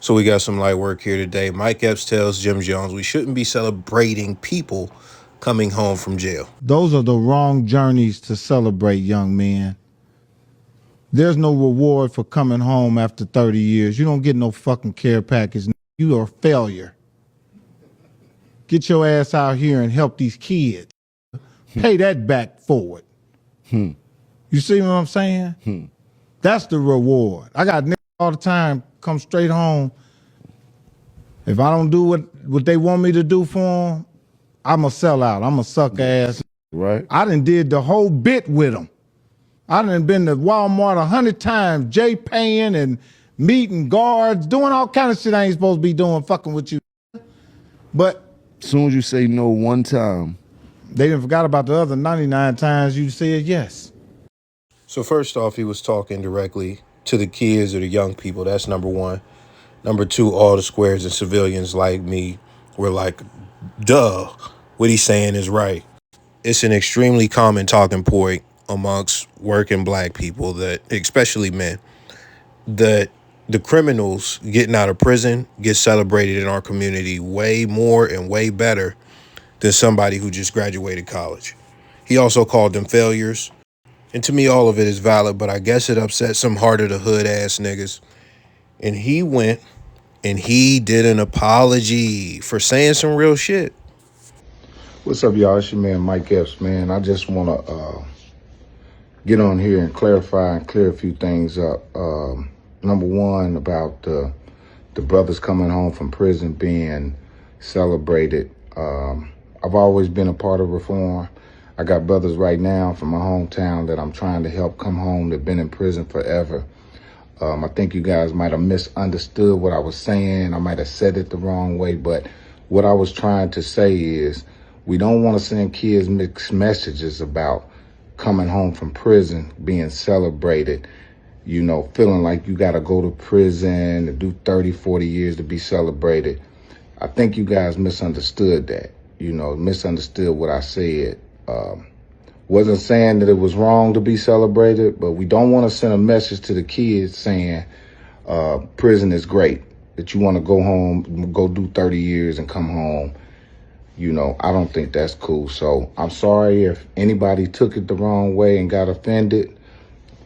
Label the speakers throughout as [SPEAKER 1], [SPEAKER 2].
[SPEAKER 1] So we got some light work here today. Mike Epps tells Jim Jones we shouldn't be celebrating people coming home from jail.
[SPEAKER 2] Those are the wrong journeys to celebrate, young men. There's no reward for coming home after 30 years. You don't get no fucking care package. You are a failure. Get your ass out here and help these kids. Pay that back forward. You see what I'm saying? That's the reward. I got niggas all the time come straight home. If I don't do what they want me to do for them, I'm a sellout. I'm a suck ass.
[SPEAKER 3] Right.
[SPEAKER 2] I done did the whole bit with them. I done been to Walmart 100 times, Jay paying and meeting guards, doing all kind of shit I ain't supposed to be doing, fucking with you. But
[SPEAKER 3] as soon as you say no one time,
[SPEAKER 2] they done forgot about the other 99 times you said yes.
[SPEAKER 1] So first off, he was talking directly to the kids or the young people. That's number one. Number two, all the squares and civilians like me were like, duh, what he's saying is right. It's an extremely common talking point amongst working black people, that, especially men, that the criminals getting out of prison get celebrated in our community way more and way better than somebody who just graduated college. He also called them failures. And to me, all of it is valid, but I guess it upset some heart of the hood ass niggas. And he went and he did an apology for saying some real shit.
[SPEAKER 4] What's up, y'all? It's your man, Mike Epps, man. I just want to get on here and clarify and clear a few things up. Number one, about the brothers coming home from prison being celebrated. I've always been a part of reform. I got brothers right now from my hometown that I'm trying to help come home. They've been in prison forever. I think you guys might have misunderstood what I was saying. I might have said it the wrong way, but what I was trying to say is we don't want to send kids mixed messages about coming home from prison, being celebrated, you know, feeling like you got to go to prison and do 30, 40 years to be celebrated. I think you guys misunderstood that, you know, misunderstood what I said. Wasn't saying that it was wrong to be celebrated, but we don't want to send a message to the kids saying prison is great, that you want to go home, go do 30 years and come home. You know, I don't think that's cool. So I'm sorry if anybody took it the wrong way and got offended.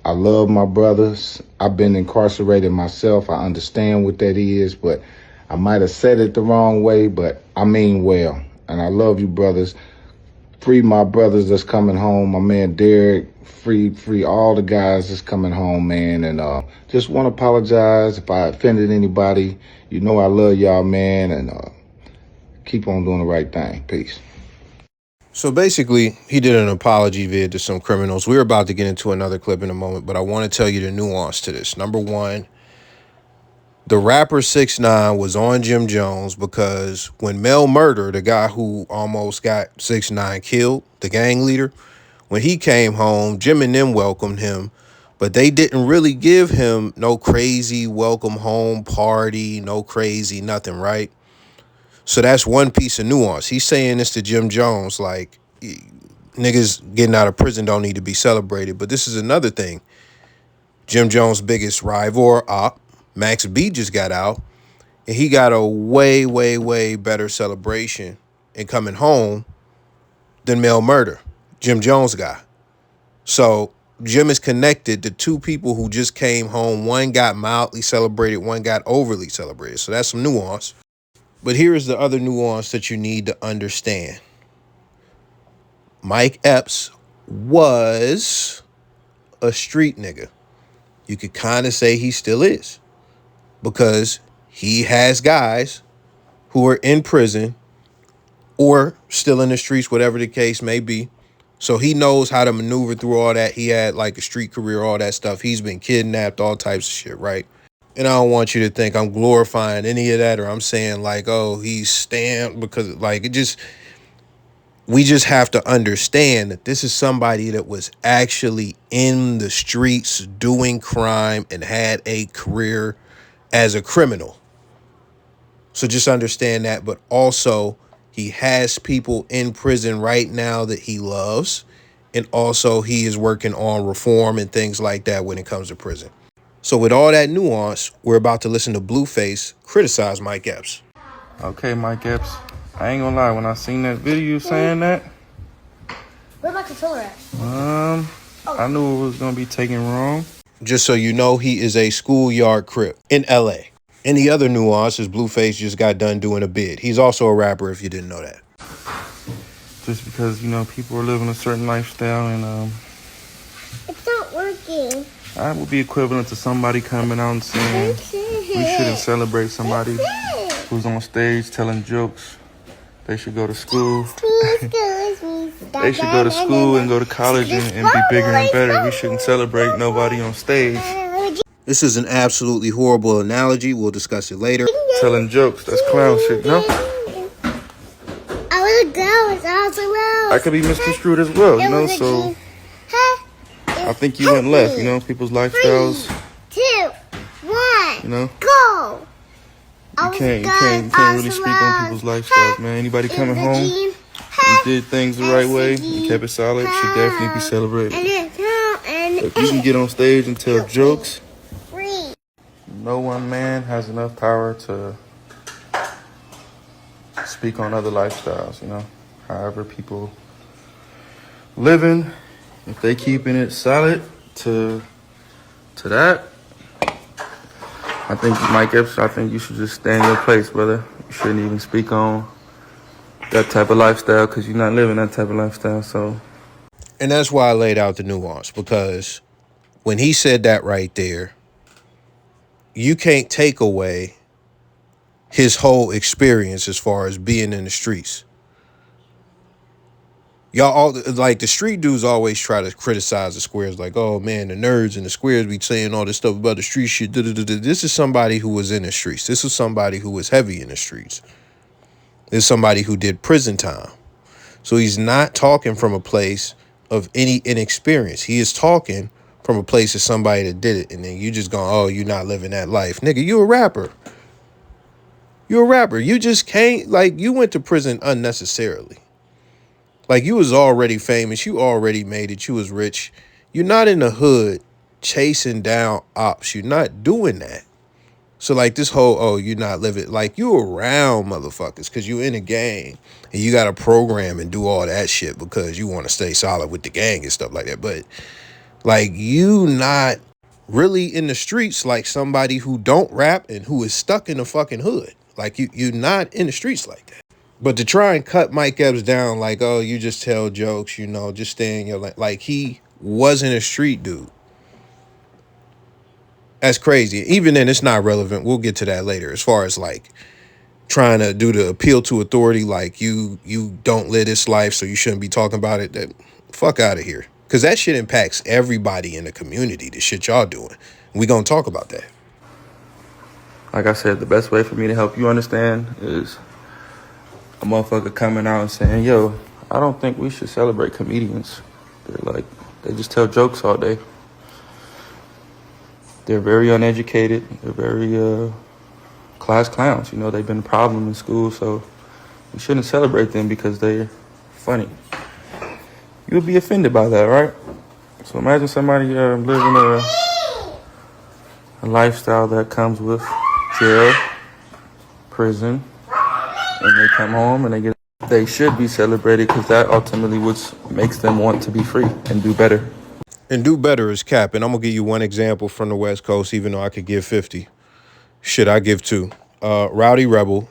[SPEAKER 4] I love my brothers. I've been incarcerated myself. I understand what that is, but I might have said it the wrong way, but I mean well. And I love you, brothers. Free my brothers that's coming home. My man Derek, free all the guys that's coming home, man. And just want to apologize if I offended anybody. You know I love y'all, man, and keep on doing the right thing. Peace.
[SPEAKER 1] So basically, he did an apology vid to some criminals. We're about to get into another clip in a moment, but I want to tell you the nuance to this. Number one, the rapper 6ix9ine was on Jim Jones because when Mel Murder, the guy who almost got 6ix9ine killed, the gang leader, when he came home, Jim and them welcomed him, but they didn't really give him no crazy welcome home party, no crazy nothing, right? So that's one piece of nuance. He's saying this to Jim Jones, like, niggas getting out of prison don't need to be celebrated. But this is another thing. Jim Jones' biggest rival, op, Max B, just got out, and he got a way, way, way better celebration in coming home than Mel Murder, Jim Jones' guy. So Jim is connected to two people who just came home. One got mildly celebrated, one got overly celebrated. So that's some nuance. But here's the other nuance that you need to understand. Mike Epps was a street nigga. You could kind of say he still is, because he has guys who are in prison or still in the streets, whatever the case may be. So he knows how to maneuver through all that. He had like a street career, all that stuff. He's been kidnapped, all types of shit, right? And I don't want you to think I'm glorifying any of that, or I'm saying like, oh, he's stamped, because like we just have to understand that this is somebody that was actually in the streets doing crime and had a career as a criminal. So just understand that. But also, he has people in prison right now that he loves. And also, he is working on reform and things like that when it comes to prison. So with all that nuance, we're about to listen to Blueface criticize Mike Epps.
[SPEAKER 5] Okay, Mike Epps. I ain't gonna lie, when I seen that video saying that,
[SPEAKER 6] Where my controller at?
[SPEAKER 5] I knew it was gonna be taken wrong.
[SPEAKER 1] Just so you know, he is a schoolyard crip in LA. And the other nuance is Blueface just got done doing a bid. He's also a rapper if you didn't know that.
[SPEAKER 5] Just because, people are living a certain lifestyle and
[SPEAKER 6] It's not working.
[SPEAKER 5] that would be equivalent to somebody coming out and saying we shouldn't celebrate somebody who's on stage telling jokes. They should go to school. They should go to school and go to college and be bigger and better. We shouldn't celebrate nobody on stage.
[SPEAKER 1] This is an absolutely horrible analogy. We'll discuss it later.
[SPEAKER 5] Telling jokes, that's clown shit, no?
[SPEAKER 6] I was down,
[SPEAKER 5] I could be misconstrued as well, so I think you went left, people's lifestyles.
[SPEAKER 6] 3, 2, 1, go!
[SPEAKER 5] You can't really speak on people's lifestyles, man. Anybody coming home who did things the right way and kept it solid should definitely be celebrated. If you can get on stage and tell jokes, no one man has enough power to speak on other lifestyles, However people living, if they keeping it solid to that, I think Mike Epps, you should just stay in your place, brother. You shouldn't even speak on that type of lifestyle because you're not living that type of lifestyle. So,
[SPEAKER 1] and that's why I laid out the nuance, because when he said that right there, you can't take away his whole experience as far as being in the streets. Y'all all, like, the street dudes always try to criticize the squares, like, oh man, the nerds and the squares be saying all this stuff about the street shit. This is somebody who was in the streets. This is somebody who was heavy in the streets. This is somebody who did prison time. So he's not talking from a place of any inexperience. He is talking from a place of somebody that did it. And then you just go, oh, you're not living that life. Nigga, you a rapper. You're a rapper. You just can't, like, you went to prison unnecessarily. Like, you was already famous. You already made it. You was rich. You're not in the hood chasing down ops. You're not doing that. So, like, this whole, oh, you're not living, like, you around motherfuckers because you in a gang and you got to program and do all that shit because you want to stay solid with the gang and stuff like that. But, like, you not really in the streets like somebody who don't rap and who is stuck in the fucking hood. Like, you're not in the streets like that. But to try and cut Mike Epps down like, oh, you just tell jokes, just stay in your lane. Like, he wasn't a street dude. That's crazy. Even then, it's not relevant. We'll get to that later. As far as, like, trying to do the appeal to authority, like, you don't live this life, so you shouldn't be talking about it. That fuck out of here. Because that shit impacts everybody in the community, the shit y'all doing. We gonna talk about that.
[SPEAKER 5] like I said, the best way for me to help you understand is a motherfucker coming out and saying, yo, I don't think we should celebrate comedians. They just tell jokes all day. They're very uneducated. They're very class clowns. They've been a problem in school, so we shouldn't celebrate them because they're funny. You would be offended by that, right? So imagine somebody living a lifestyle that comes with jail, prison, and they come home and they should be celebrated because that ultimately makes them want to be free and do better.
[SPEAKER 1] And do better is cap. And I'm going to give you one example from the West Coast, even though I could give 50. Shit, I give 2. Rowdy Rebel.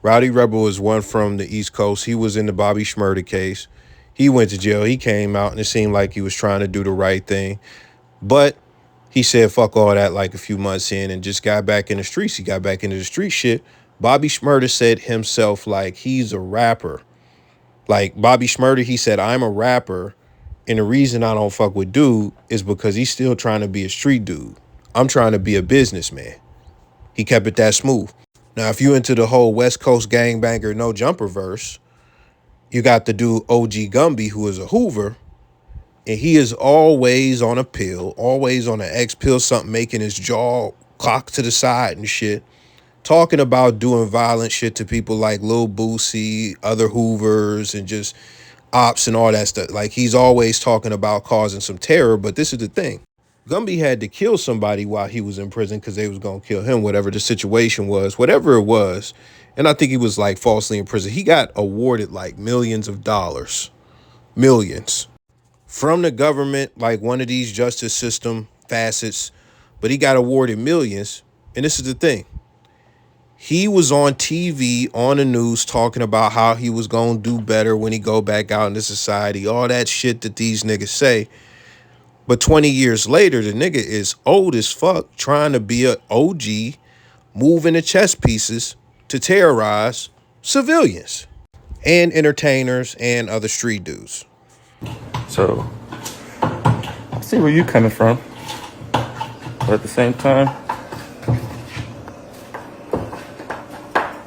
[SPEAKER 1] Rowdy Rebel is one from the East Coast. He was in the Bobby Shmurda case. He went to jail. He came out, and it seemed like he was trying to do the right thing. But he said fuck all that like a few months in and just got back in the streets. He got back into the street shit. Bobby Shmurda said himself, like, he's a rapper. Like, Bobby Shmurda, he said, I'm a rapper. And the reason I don't fuck with dude is because he's still trying to be a street dude. I'm trying to be a businessman. He kept it that smooth. Now, if you into the whole West Coast gangbanger no jumper verse, you got the dude OG Gumby, who is a Hoover, and he is always on a pill, always on an X pill, something making his jaw cock to the side and shit, talking about doing violent shit to people like Lil Boosie, other Hoovers, and just ops and all that stuff. Like, he's always talking about causing some terror, but this is the thing. Gumby had to kill somebody while he was in prison because they was going to kill him, whatever the situation was, whatever it was. And I think he was like falsely in prison. He got awarded like millions of dollars, millions from the government, like one of these justice system facets, but he got awarded millions. And this is the thing. He was on TV, on the news, talking about how he was going to do better when he go back out into society, all that shit that these niggas say. But 20 years later, the nigga is old as fuck, trying to be a OG, moving the chess pieces to terrorize civilians and entertainers and other street dudes.
[SPEAKER 5] So I see where you coming from, but at the same time,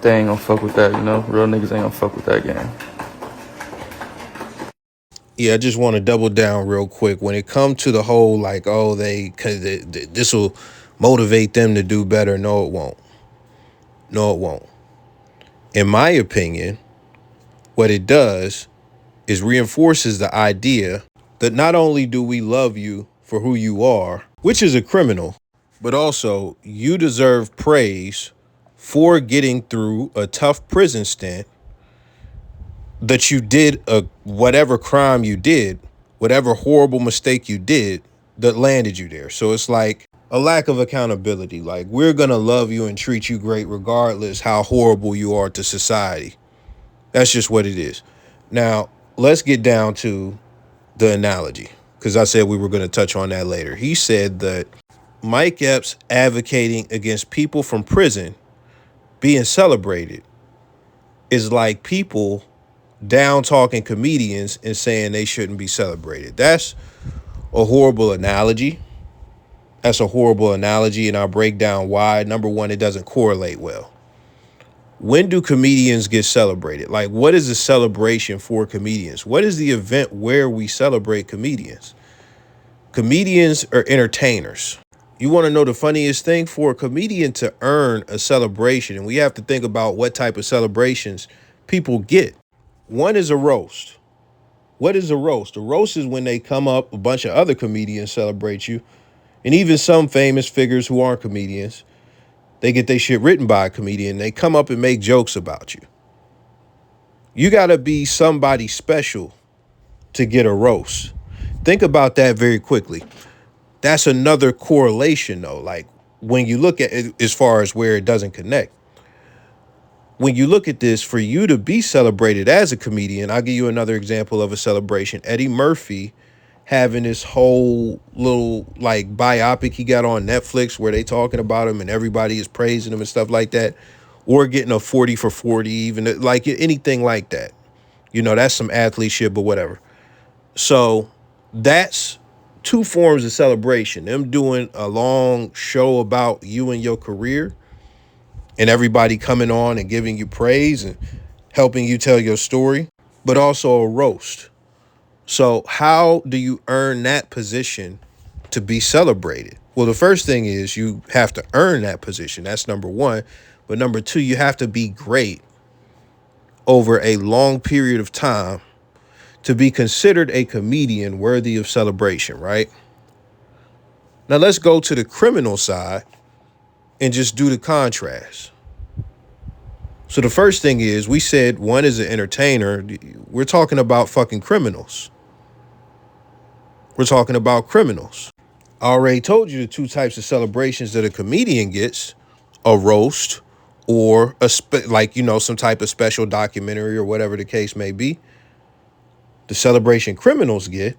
[SPEAKER 5] they ain't gonna fuck with that, you know? Real niggas ain't gonna fuck with that game.
[SPEAKER 1] Yeah, I just want to double down real quick. When it comes to the whole, like, oh, this will motivate them to do better. No, it won't. No, it won't. In my opinion, what it does is reinforces the idea that not only do we love you for who you are, which is a criminal, but also you deserve praise for getting through a tough prison stint, that you did whatever crime you did, whatever horrible mistake you did that landed you there. So it's like a lack of accountability. Like, we're going to love you and treat you great regardless how horrible you are to society. That's just what it is. Now, let's get down to the analogy, because I said we were going to touch on that later. He said that Mike Epps advocating against people from prison being celebrated is like people down talking comedians and saying they shouldn't be celebrated. That's a horrible analogy. That's a horrible analogy, and I'll break down why. Number one, it doesn't correlate well. When do comedians get celebrated? Like, what is a celebration for comedians? What is the event where we celebrate comedians? Comedians are entertainers. You want to know the funniest thing? For a comedian to earn a celebration, and we have to think about what type of celebrations people get. One is a roast. What is a roast? A roast is when they come up, a bunch of other comedians celebrate you, and even some famous figures who aren't comedians, they get their shit written by a comedian. They come up and make jokes about you. You got to be somebody special to get a roast. Think about that very quickly. That's another correlation, though. Like, when you look at it as far as where it doesn't connect. When you look at this, for you to be celebrated as a comedian, I'll give you another example of a celebration. Eddie Murphy having this whole little like biopic he got on Netflix where they talking about him and everybody is praising him and stuff like that, or getting a 40 for 40, even like anything like that. You know, that's some athlete shit, but whatever. So that's two forms of celebration. Them doing a long show about you and your career, and everybody coming on and giving you praise and helping you tell your story, but also a roast. So how do you earn that position to be celebrated? Well, the first thing is you have to earn that position. That's number one. But number two, you have to be great over a long period of time to be considered a comedian worthy of celebration, right? Now let's go to the criminal side and just do the contrast. So the first thing is, we said one is an entertainer. We're talking about fucking criminals. We're talking about criminals. I already told you the two types of celebrations that a comedian gets: a roast or some type of special documentary or whatever the case may be. The celebration criminals get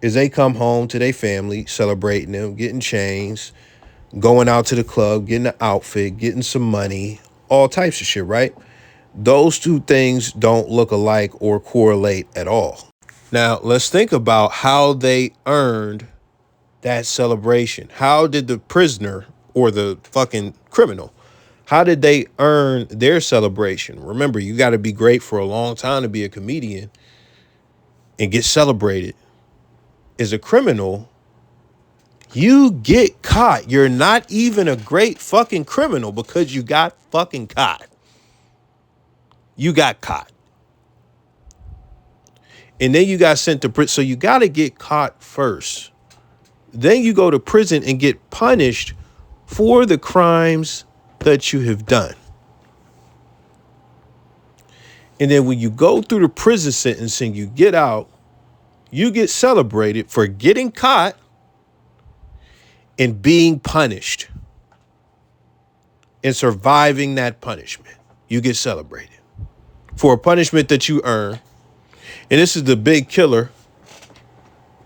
[SPEAKER 1] is they come home to their family, celebrating them, getting chains, going out to the club, getting an outfit, getting some money, all types of shit, right? Those two things don't look alike or correlate at all. Now, let's think about how they earned that celebration. How did the prisoner or the fucking criminal, how did they earn their celebration? Remember, you got to be great for a long time to be a comedian and get celebrated. As a criminal, you get caught. You're not even a great fucking criminal because you got fucking caught. You got caught. And then you got sent to prison. So you got to get caught first. Then you go to prison and get punished for the crimes that you have done. And then when you go through the prison sentence and you get out, you get celebrated for getting caught and being punished and surviving that punishment. You get celebrated for a punishment that you earn. And this is the big killer.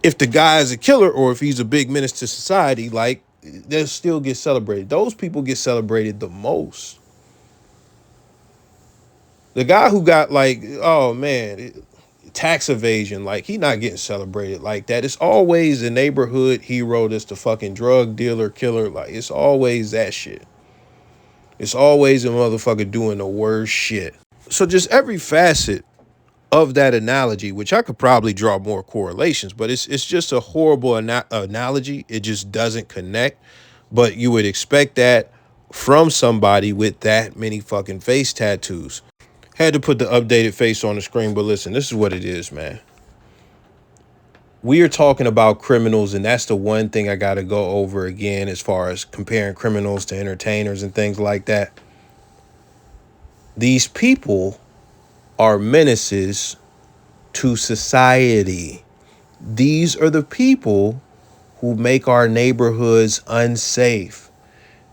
[SPEAKER 1] If the guy is a killer or if he's a big menace to society, like, they'll still get celebrated. Those people get celebrated the most. The guy who got, like, oh man, tax evasion, like, he not getting celebrated like that. It's always the neighborhood hero that's the fucking drug dealer, killer. Like, it's always that shit. It's always a motherfucker doing the worst shit. So just every facet of that analogy, which I could probably draw more correlations, but it's just a horrible analogy. It just doesn't connect. But you would expect that from somebody with that many fucking face tattoos. Had to put the updated face on the screen, but listen, this is what it is, man. We are talking about criminals, and that's the one thing I got to go over again as far as comparing criminals to entertainers and things like that. These people are menaces to society. These are the people who make our neighborhoods unsafe.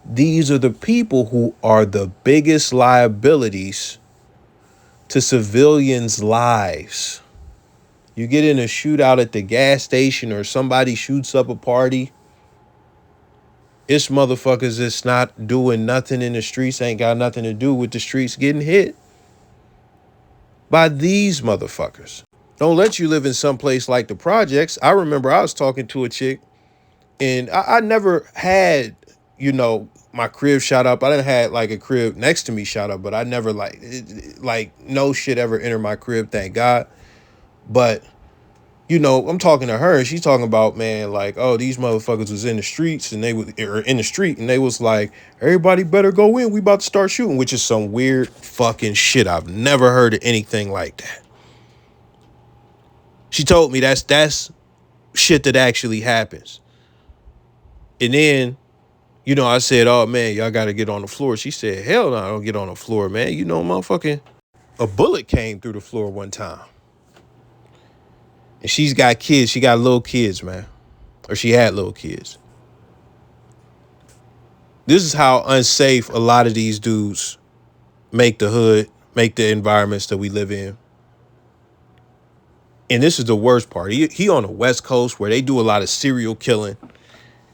[SPEAKER 1] These are the people who are the biggest liabilities to civilians' lives. You get in a shootout at the gas station or somebody shoots up a party. It's motherfuckers that's not doing nothing in the streets, ain't got nothing to do with the streets getting hit by these motherfuckers. Don't let you live in some place like the projects. I remember I was talking to a chick and I never had, my crib shot up. I didn't have like a crib next to me shot up, but I never like no shit ever entered my crib, thank God. But, I'm talking to her and she's talking about, man, like, oh, these motherfuckers was in the streets and they were in the street and they was like, everybody better go in. We about to start shooting, which is some weird fucking shit. I've never heard of anything like that. She told me that's shit that actually happens. And then, I said, oh, man, y'all got to get on the floor. She said, hell no, I don't get on the floor, man. Motherfucking a bullet came through the floor one time. And she's got kids. She got little kids, man. Or she had little kids. This is how unsafe a lot of these dudes make the hood, make the environments that we live in. And this is the worst part. He on the West Coast where they do a lot of serial killing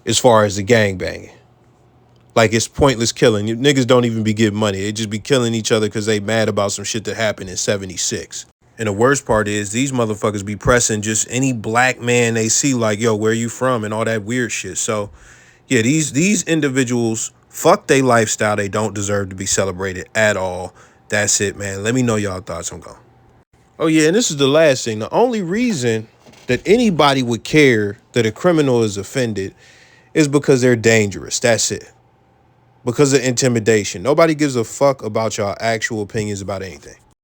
[SPEAKER 1] as far as the gangbanging. Like, it's pointless killing. You niggas don't even be getting money. They just be killing each other because they mad about some shit that happened in 76. And the worst part is these motherfuckers be pressing just any black man they see like, yo, where you from and all that weird shit. So, yeah, these individuals, fuck they lifestyle. They don't deserve to be celebrated at all. That's it, man. Let me know y'all thoughts. I'm gone. Oh, yeah, and this is the last thing. The only reason that anybody would care that a criminal is offended is because they're dangerous. That's it. Because of intimidation. Nobody gives a fuck about y'all actual opinions about anything.